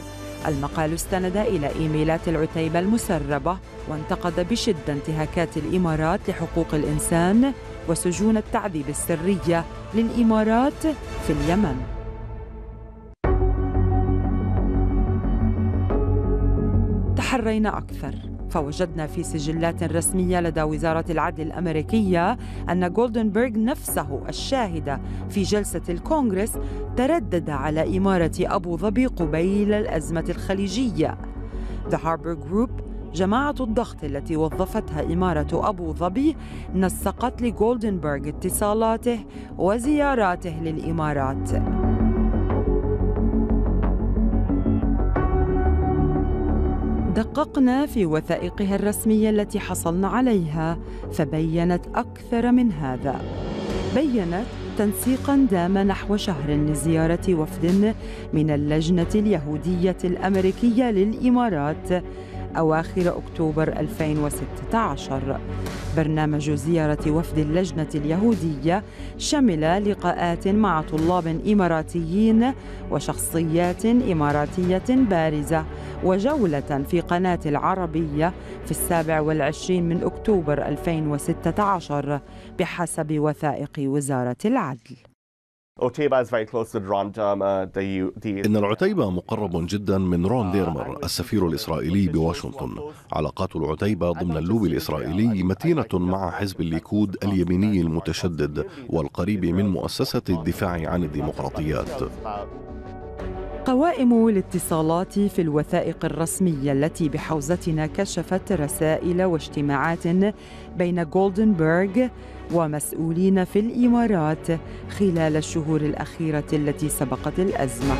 المقال استند إلى إيميلات العتيبة المسربة وانتقد بشدة انتهاكات الإمارات لحقوق الإنسان وسجون التعذيب السرية للإمارات في اليمن. تحرينا أكثر، فوجدنا في سجلات رسمية لدى وزارة العدل الأمريكية أن جولدنبرغ نفسه الشاهد في جلسة الكونغرس تردد على إمارة أبو ظبي قبيل الأزمة الخليجية. The Harbor Group، جماعة الضغط التي وظفتها إمارة أبو ظبي، نسقت لجولدنبرغ اتصالاته وزياراته للإمارات. دققنا في وثائقها الرسمية التي حصلنا عليها فبينت أكثر من هذا. بينت تنسيقاً دام نحو شهر لزيارة وفد من اللجنة اليهودية الأمريكية للإمارات أواخر أكتوبر 2016. برنامج زيارة وفد اللجنة اليهودية شمل لقاءات مع طلاب إماراتيين وشخصيات إماراتية بارزة وجولة في قناة العربية في 27 من أكتوبر 2016 بحسب وثائق وزارة العدل. إن العتيبة مقرب جدا من رون ديرمر السفير الإسرائيلي بواشنطن. علاقات العتيبة ضمن اللوب الإسرائيلي متينة مع حزب الليكود اليميني المتشدد والقريب من مؤسسة الدفاع عن الديمقراطيات. قوائم الاتصالات في الوثائق الرسمية التي بحوزتنا كشفت رسائل واجتماعات بين جولدنبرغ ومسؤولين في الإمارات خلال الشهور الأخيرة التي سبقت الأزمة.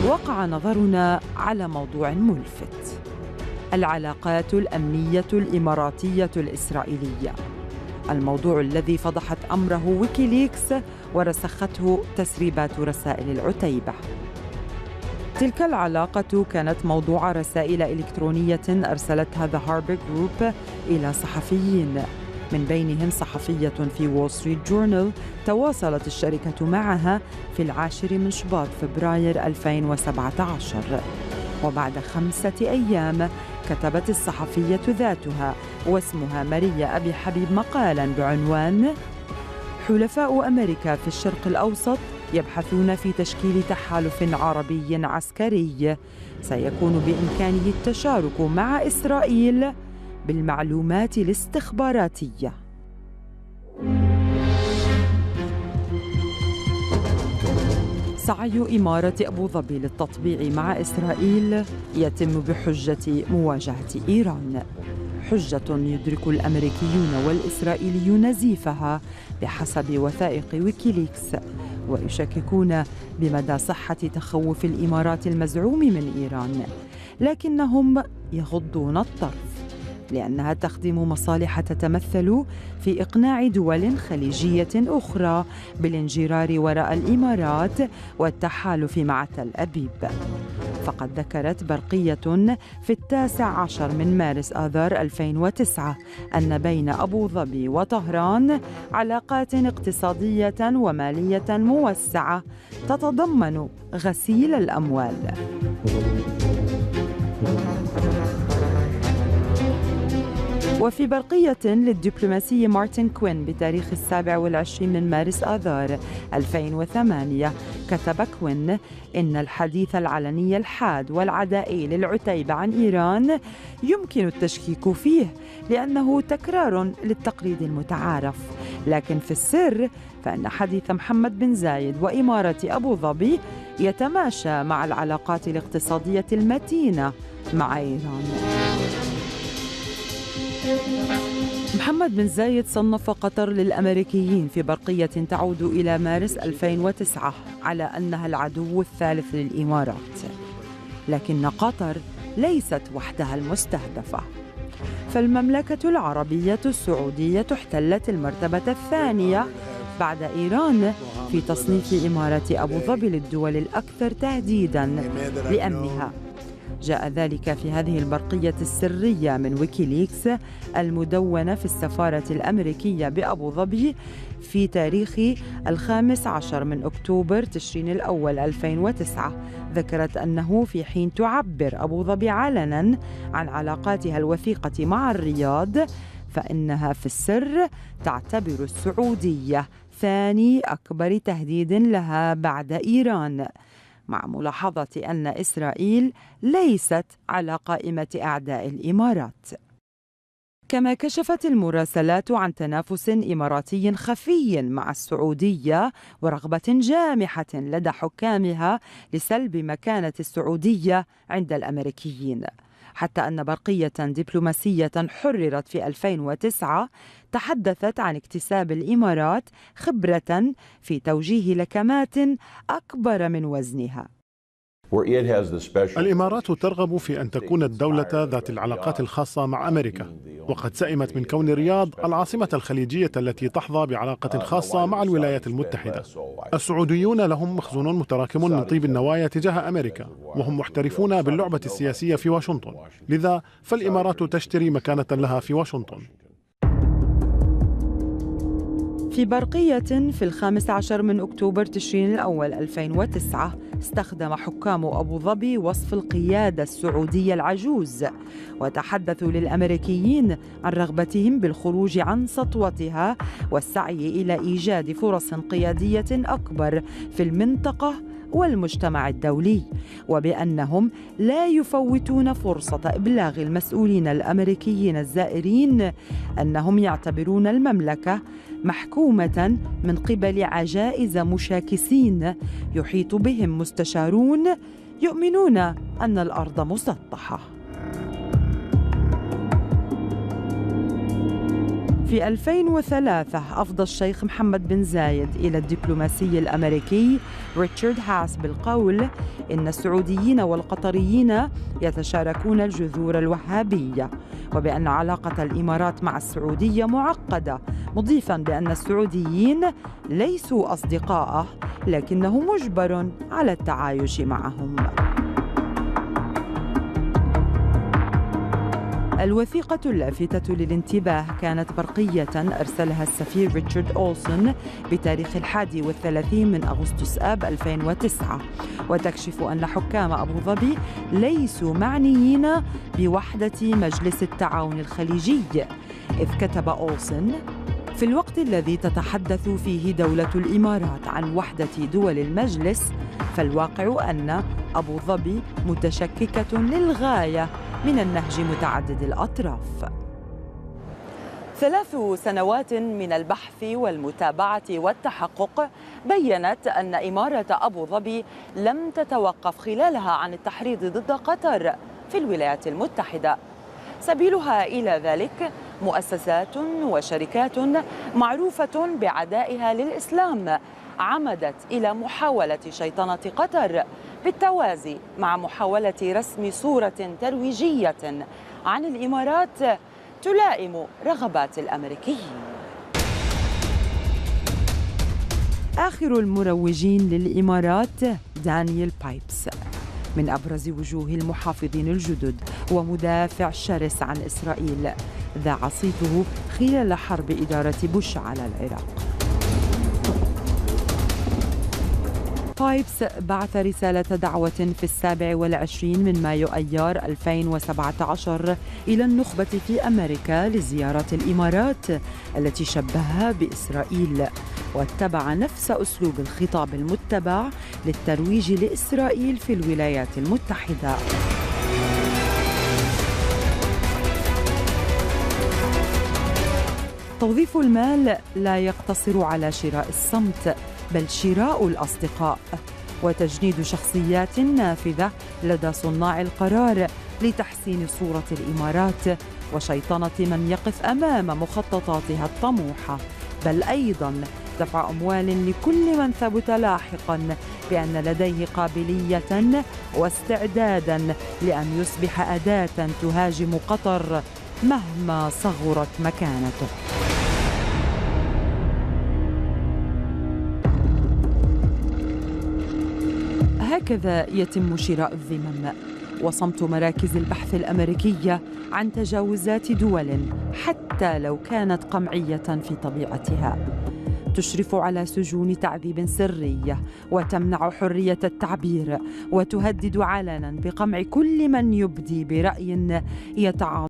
وقع نظرنا على موضوع ملفت: العلاقات الأمنية الإماراتية الإسرائيلية، الموضوع الذي فضحت أمره ويكيليكس ورسخته تسريبات رسائل العتيبة. تلك العلاقة كانت موضوع رسائل إلكترونية أرسلتها The Harbinger Group إلى صحفيين، من بينهم صحفية في وول ستريت جورنال تواصلت الشركة معها في 10 من شباط فبراير 2017. وبعد 5 أيام كتبت الصحفية ذاتها واسمها ماريا أبي حبيب مقالاً بعنوان: حلفاء أمريكا في الشرق الأوسط يبحثون في تشكيل تحالف عربي عسكري سيكون بإمكانه التشارك مع إسرائيل بالمعلومات الاستخباراتية. سعي إمارة أبو ظبي للتطبيع مع إسرائيل يتم بحجة مواجهة إيران، حجة يدرك الأمريكيون والإسرائيليون زيفها بحسب وثائق ويكيليكس، ويشككون بمدى صحة تخوف الإمارات المزعوم من إيران، لكنهم يغضون الطرف لأنها تخدم مصالح تتمثل في إقناع دول خليجية أخرى بالانجرار وراء الإمارات والتحالف مع تل أبيب. فقد ذكرت برقية في 19 من مارس آذار 2009 أن بين أبو ظبي وطهران علاقات اقتصادية ومالية موسعة تتضمن غسيل الأموال. وفي برقية للدبلوماسي مارتن كوين بتاريخ 27 من مارس آذار 2008 كتب كوين إن الحديث العلني الحاد والعدائي للعتيبة عن إيران يمكن التشكيك فيه لأنه تكرار للتقليد المتعارف، لكن في السر فإن حديث محمد بن زايد وإمارة أبو ظبي يتماشى مع العلاقات الاقتصادية المتينة مع إيران. محمد بن زايد صنف قطر للأمريكيين في برقية تعود إلى مارس 2009 على أنها العدو الثالث للإمارات، لكن قطر ليست وحدها المستهدفة، فالمملكة العربية السعودية احتلت المرتبة الثانية بعد إيران في تصنيف إمارة أبو ظبي للدول الأكثر تهديداً لأمنها. جاء ذلك في هذه البرقية السرية من ويكيليكس المدونة في السفارة الأمريكية بأبو ظبي في تاريخ 15 من أكتوبر تشرين الأول 2009. ذكرت أنه في حين تعبر أبو ظبي علناً عن علاقاتها الوثيقة مع الرياض، فإنها في السر تعتبر السعودية ثاني أكبر تهديد لها بعد إيران، مع ملاحظة أن إسرائيل ليست على قائمة أعداء الإمارات. كما كشفت المراسلات عن تنافس إماراتي خفي مع السعودية ورغبة جامحة لدى حكامها لسلب مكانة السعودية عند الأمريكيين، حتى أن برقية دبلوماسية حررت في 2009 تحدثت عن اكتساب الإمارات خبرة في توجيه لكمات أكبر من وزنها. الإمارات ترغب في أن تكون الدولة ذات العلاقات الخاصة مع أمريكا، وقد سئمت من كون الرياض العاصمة الخليجية التي تحظى بعلاقة خاصة مع الولايات المتحدة. السعوديون لهم مخزون متراكم من طيب النوايا تجاه أمريكا، وهم محترفون باللعبة السياسية في واشنطن، لذا فالإمارات تشتري مكانة لها في واشنطن. في برقية في 15 من أكتوبر تشرين الأول 2009 استخدم حكام أبو ظبي وصف القيادة السعودية العجوز، وتحدثوا للأمريكيين عن رغبتهم بالخروج عن سطوتها والسعي إلى إيجاد فرص قيادية أكبر في المنطقة والمجتمع الدولي، وبأنهم لا يفوتون فرصة إبلاغ المسؤولين الأمريكيين الزائرين أنهم يعتبرون المملكة محكومة من قبل عجائز مشاكسين يحيط بهم مستشارون يؤمنون أن الأرض مسطحة. في 2003 أفضى الشيخ محمد بن زايد إلى الدبلوماسي الأمريكي ريتشارد هاس بالقول إن السعوديين والقطريين يتشاركون الجذور الوهابية، وبأن علاقة الإمارات مع السعودية معقدة، مضيفاً بأن السعوديين ليسوا أصدقاءه لكنه مجبر على التعايش معهم. الوثيقة اللافتة للانتباه كانت برقية أرسلها السفير ريتشارد أولسون بتاريخ 31 من أغسطس آب 2009، وتكشف أن حكام أبو ظبي ليسوا معنيين بوحدة مجلس التعاون الخليجي، إذ كتب أولسون: في الوقت الذي تتحدث فيه دولة الإمارات عن وحدة دول المجلس، فالواقع أن أبو ظبي متشككة للغاية من النهج متعدد الأطراف. 3 سنوات من البحث والمتابعة والتحقق بيّنت أن إمارة أبو ظبي لم تتوقف خلالها عن التحريض ضد قطر في الولايات المتحدة. سبيلها إلى ذلك مؤسسات وشركات معروفة بعدائها للإسلام عمدت إلى محاولة شيطنة قطر بالتوازي مع محاولة رسم صورة ترويجية عن الإمارات تلائم رغبات الأمريكيين. آخر المروجين للإمارات دانيال بايبس، من أبرز وجوه المحافظين الجدد ومدافع شرس عن إسرائيل، ذاع صيته خلال حرب إدارة بوش على العراق. بايبس بعث رسالة دعوة في 27 من مايو أيار 2017 إلى النخبة في أمريكا لزيارة الإمارات التي شبهها بإسرائيل، واتبع نفس أسلوب الخطاب المتبع للترويج لإسرائيل في الولايات المتحدة. توظيف المال لا يقتصر على شراء الصمت، بل شراء الأصدقاء، وتجنيد شخصيات نافذة لدى صناع القرار لتحسين صورة الإمارات وشيطنة من يقف أمام مخططاتها الطموحة، بل أيضاً دفع أموال لكل من ثبت لاحقاً بأن لديه قابلية واستعداداً لأن يصبح أداة تهاجم قطر مهما صغرت مكانته. هكذا يتم شراء الذمم وصمت مراكز البحث الأمريكية عن تجاوزات دول حتى لو كانت قمعية في طبيعتها، تشرف على سجون تعذيب سرية وتمنع حرية التعبير وتهدد علنا بقمع كل من يبدي برأي يتعاطى